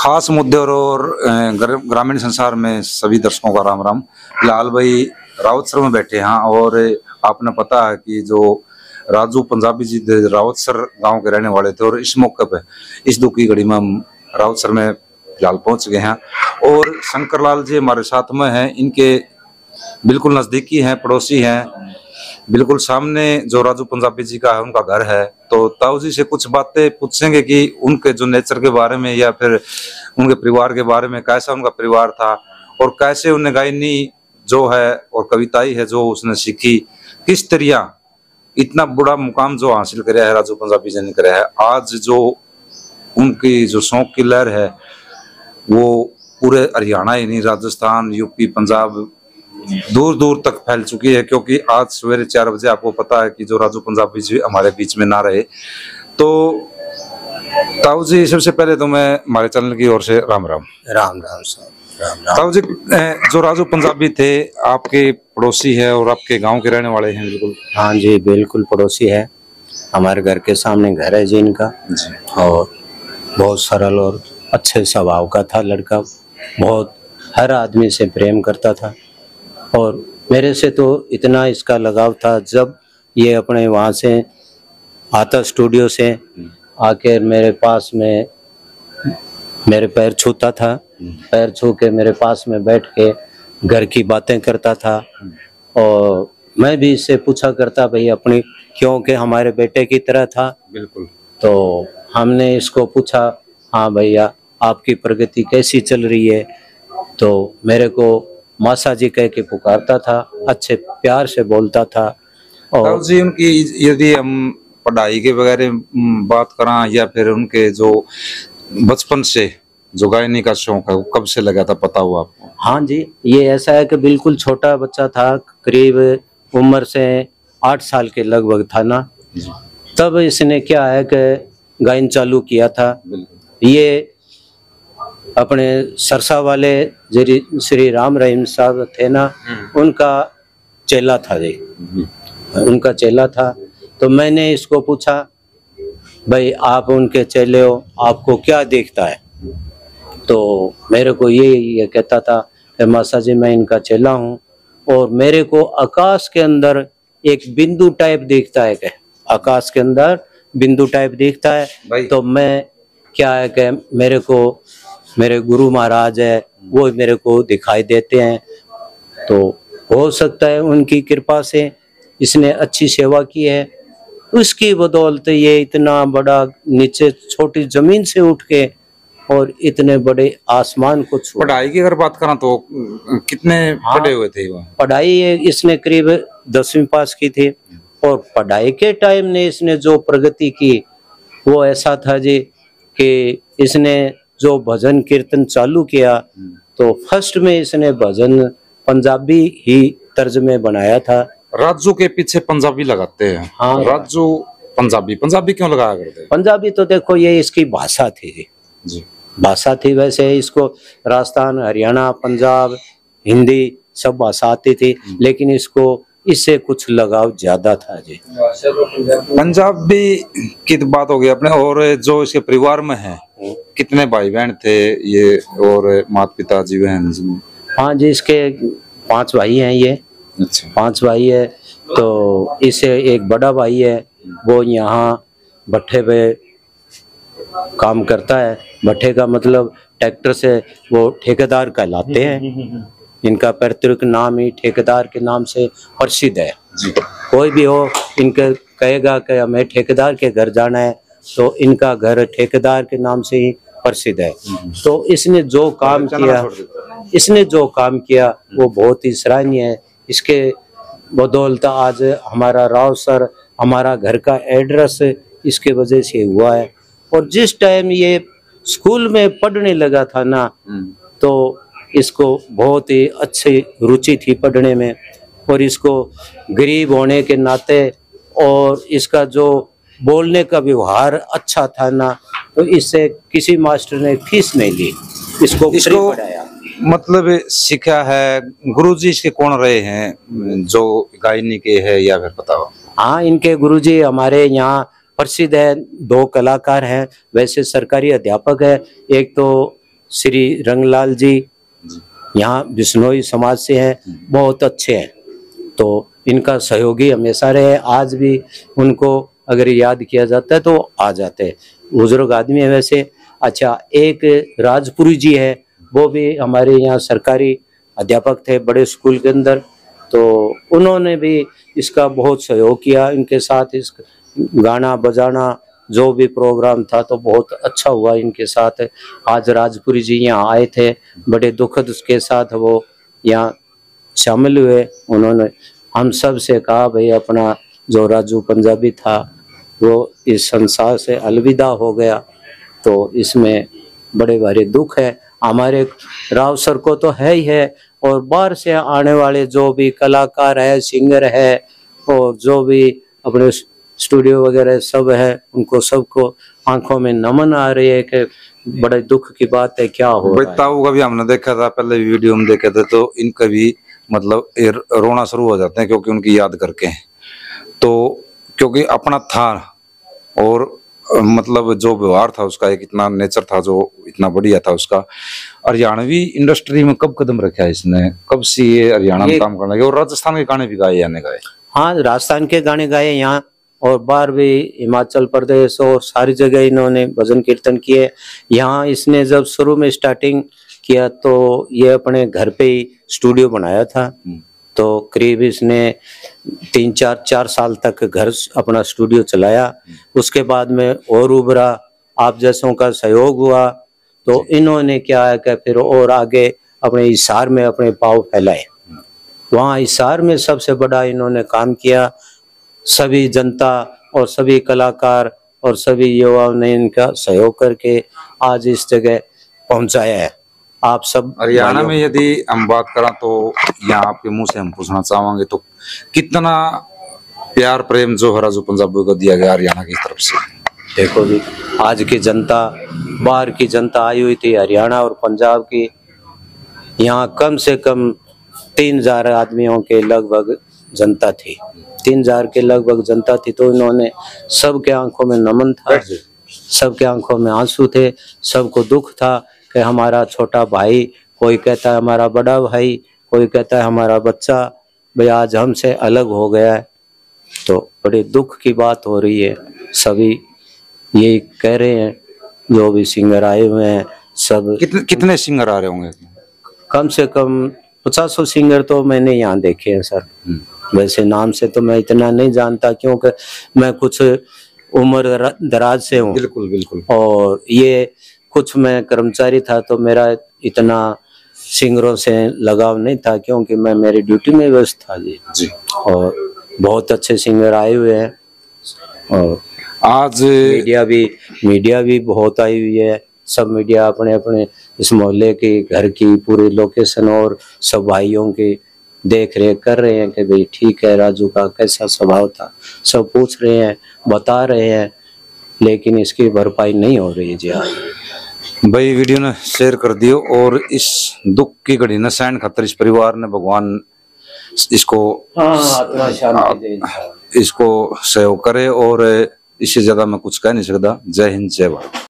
खास मुद्दे और ग्रामीण संसार में सभी दर्शकों का राम राम। फिलहाल भाई रावतसर में बैठे हैं और आपने पता है कि जो राजू पंजाबी जी रावतसर गांव के रहने वाले थे और इस मौके पे इस दुख की घड़ी में हम रावतसर में फिलहाल पहुंच गए हैं और शंकर लाल जी हमारे साथ में हैं। इनके बिल्कुल नजदीकी हैं, पड़ोसी हैं। बिल्कुल सामने जो राजू पंजाबी जी का है उनका घर है। तो ताऊ जी से कुछ बातें पूछेंगे कि उनके जो नेचर के बारे में या फिर उनके परिवार के बारे में, कैसा उनका परिवार था और कैसे उन्हें गायनी जो है और कविताई है जो उसने सीखी, किस तरह इतना बड़ा मुकाम जो हासिल कराया है राजू पंजाबी जी ने कराया है। आज जो उनकी जो शौक की लहर है वो पूरे हरियाणा ही नहीं, राजस्थान, यूपी, पंजाब दूर दूर तक फैल चुकी है। क्योंकि आज सवेरे 4 बजे आपको पता है कि जो राजू पंजाबी जी हमारे बीच में ना रहे। तो ताऊ जी सबसे पहले तो मैं हमारे चैनल की ओर से राम राम। राम राम साहब, राम राम। ताऊ जी, जो राजू पंजाबी थे आपके पड़ोसी है और आपके गांव के रहने वाले हैं? बिल्कुल। हाँ जी, बिल्कुल पड़ोसी है। हमारे घर के सामने घर है जी इनका जी। और बहुत सरल और अच्छे स्वभाव का था लड़का। बहुत हर आदमी से प्रेम करता था और मेरे से तो इतना इसका लगाव था, जब ये अपने वहाँ से आता स्टूडियो से आकर मेरे पास में मेरे पैर छूता था, पैर छू के मेरे पास में बैठ के घर की बातें करता था। और मैं भी इससे पूछा करता भाई अपनी, क्योंकि हमारे बेटे की तरह था। बिल्कुल। तो हमने इसको पूछा, हाँ भैया आपकी प्रगति कैसी चल रही है? तो मेरे को मासा जी कह के पुकारता था, अच्छे प्यार से बोलता था। और जी उनकी यदि हम पढ़ाई के वगैरह बात करें या फिर उनके जो बचपन से जो गायनी का शौक है वो कब से लगा था, पता हुआ आपको? हाँ जी, ये ऐसा है कि बिल्कुल छोटा बच्चा था, करीब उम्र से 8 साल के लगभग था ना, तब इसने क्या है कि गायन चालू किया था। ये अपने सरसा वाले श्री राम रहीम साहब थे ना, उनका चेला था जी, उनका चेला था। तो मैंने इसको पूछा, भाई आप उनके चेले हो, आपको क्या दिखता है? तो मेरे को ये कहता था कि मासा जी मैं इनका चेला हूँ और मेरे को आकाश के अंदर एक बिंदु टाइप दिखता है, कि आकाश के अंदर बिंदु टाइप दिखता है। तो मैं क्या है कि मेरे को मेरे गुरु महाराज है वो मेरे को दिखाई देते हैं। तो हो सकता है उनकी कृपा से इसने अच्छी सेवा की है, उसकी बदौलत ये इतना बड़ा नीचे छोटी जमीन से उठ के और इतने बड़े आसमान को छू। पढ़ाई की अगर बात करें तो कितने पढ़े हुए थे वो? पढ़ाई इसने करीब 10वीं पास की थी और पढ़ाई के टाइम ने इसने जो प्रगति की वो ऐसा था जी कि इसने जो भजन कीर्तन चालू किया तो फर्स्ट में इसने भजन पंजाबी ही तर्ज में बनाया था। राजू के पीछे पंजाबी लगाते हैं। हाँ, राजू पंजाबी पंजाबी क्यों लगाया करते हैं? पंजाबी तो देखो ये इसकी भाषा थी जी, भाषा थी। वैसे इसको राजस्थान, हरियाणा, पंजाब, हिंदी सब भाषा आती थी, लेकिन इसको इससे कुछ लगाव ज्यादा था जी। पंजाबी की तो बात हो गई अपने, और जो इसके परिवार में है कितने भाई बहन थे ये और माता पिता जी बहन? हाँ जी, इसके 5 भाई हैं ये। अच्छा। 5 भाई है। तो इसे एक बड़ा भाई है, वो यहाँ भट्ठे पे काम करता है। भट्ठे का मतलब ट्रैक्टर से वो ठेकेदार कहलाते हैं। इनका पैतृक नाम ही ठेकेदार के नाम से प्रसिद्ध है जी। कोई भी हो इनके कहेगा कि हमें ठेकेदार के घर जाना है तो इनका घर ठेकेदार के नाम से ही प्रसिद्ध है। तो इसने जो काम किया वो बहुत ही सराहनीय है। इसके बदौलत आज हमारा रावसर, हमारा घर का एड्रेस इसके वजह से हुआ है। और जिस टाइम ये स्कूल में पढ़ने लगा था ना, तो इसको बहुत ही अच्छी रुचि थी पढ़ने में, और इसको गरीब होने के नाते और इसका जो बोलने का व्यवहार अच्छा था ना, तो इससे किसी मास्टर ने फीस नहीं ली, इसको पढ़ाया। मतलब सीखा है। गुरुजी इसके कौन रहे हैं जो गायनी के है या फिर पता हो? हाँ, इनके गुरुजी हमारे यहाँ प्रसिद्ध है। 2 कलाकार हैं, वैसे सरकारी अध्यापक है। एक तो श्री रंगलाल जी यहाँ बिश्नोई समाज से हैं, बहुत अच्छे हैं। तो इनका सहयोगी हमेशा रहे, आज भी उनको अगर याद किया जाता है तो आ जाते हैं, बुजुर्ग आदमी है वैसे। अच्छा, एक राजपुरी जी है, वो भी हमारे यहाँ सरकारी अध्यापक थे बड़े स्कूल के अंदर, तो उन्होंने भी इसका बहुत सहयोग किया। इनके साथ इस गाना बजाना जो भी प्रोग्राम था तो बहुत अच्छा हुआ इनके साथ। आज राजपुरी जी यहाँ आए थे, बड़े दुखद के साथ वो यहाँ शामिल हुए। उन्होंने हम सब से कहा भाई अपना जो राजू पंजाबी था वो इस संसार से अलविदा हो गया, तो इसमें बड़े भारी दुख है। हमारे राव सर को तो है ही है, और बाहर से आने वाले जो भी कलाकार है, सिंगर है, और जो भी अपने स्टूडियो वगैरह सब है, उनको सबको आंखों में नमन आ रही है कि बड़े दुख की बात है क्या हो रहा है। ताऊ का भी हमने देखा था, पहले वीडियो में देखे थे, तो इनका भी मतलब रोना शुरू हो जाते हैं क्योंकि उनकी याद करके। तो क्योंकि अपना था, और मतलब जो व्यवहार था उसका, एक इतना नेचर था जो इतना बढ़िया था उसका। हरियाणवी इंडस्ट्री में कब कदम रखा है इसने, कब से ये हरियाणा में काम करने लगे? और राजस्थान के गाने भी गाए यानी गाए? हाँ, राजस्थान के गाने गाए यहाँ, और बाहर भी हिमाचल प्रदेश और सारी जगह इन्होंने भजन कीर्तन किए। यहाँ इसने जब शुरू में स्टार्टिंग किया तो ये अपने घर पे ही स्टूडियो बनाया था, तो करीब इसने 3-4 साल तक घर अपना स्टूडियो चलाया। उसके बाद में और उभरा, आप जैसों का सहयोग हुआ, तो इन्होंने क्या है कि फिर और आगे अपने हिसार में अपने पाँव फैलाए। वहाँ हिसार में सबसे बड़ा इन्होंने काम किया, सभी जनता और सभी कलाकार और सभी युवाओं ने इनका सहयोग करके आज इस जगह पहुंचाया है। आप सब हरियाणा में यदि हम बात करें तो यहाँ आपके मुंह से हम पूछना चाहेंगे तो कितना प्यार प्रेम जो है राजू पंजाबी को दिया गया हरियाणा की तरफ से? देखो जी, आज की जनता, बाहर की जनता आई हुई थी हरियाणा और पंजाब की, यहाँ कम से कम 3000 आदमियों के लगभग जनता थी, 3000 के लगभग जनता थी। तो इन्होंने सबके आंखों में नमन था, सबके आंखों में आंसू थे, सबको दुख था कि हमारा छोटा भाई, कोई कहता है हमारा बड़ा भाई, कोई कहता है हमारा बच्चा भाई आज हमसे अलग हो गया है। तो बड़े दुख की बात हो रही है, सभी यही कह रहे हैं, जो भी सिंगर आए हुए हैं सब। कितने सिंगर आ रहे होंगे? कम से कम 50 सिंगर तो मैंने यहाँ देखे हैं सर। वैसे नाम से तो मैं इतना नहीं जानता, क्योंकि मैं कुछ उम्र दराज से हूँ। बिल्कुल बिल्कुल। और ये कुछ मैं कर्मचारी था, तो मेरा इतना सिंगरों से लगाव नहीं था, क्योंकि मैं मेरी ड्यूटी में व्यस्त था जी। और बहुत अच्छे सिंगर आए हुए हैं, और आज मीडिया भी बहुत आई हुई है। सब मीडिया अपने अपने इस मोहल्ले की, घर की पूरी लोकेशन और सब भाइयों की देख रेख कर रहे हैं कि भाई ठीक है, राजू का कैसा स्वभाव था, सब पूछ रहे हैं, बता रहे हैं, लेकिन इसकी भरपाई नहीं हो रही है जी। भाई वीडियो ने शेयर कर दियो, और इस दुख की घड़ी न सहन खातर इस परिवार ने भगवान इसको सहयोग करे, और इससे ज्यादा मैं कुछ कह नहीं सकता। जय हिंद, जय भारत।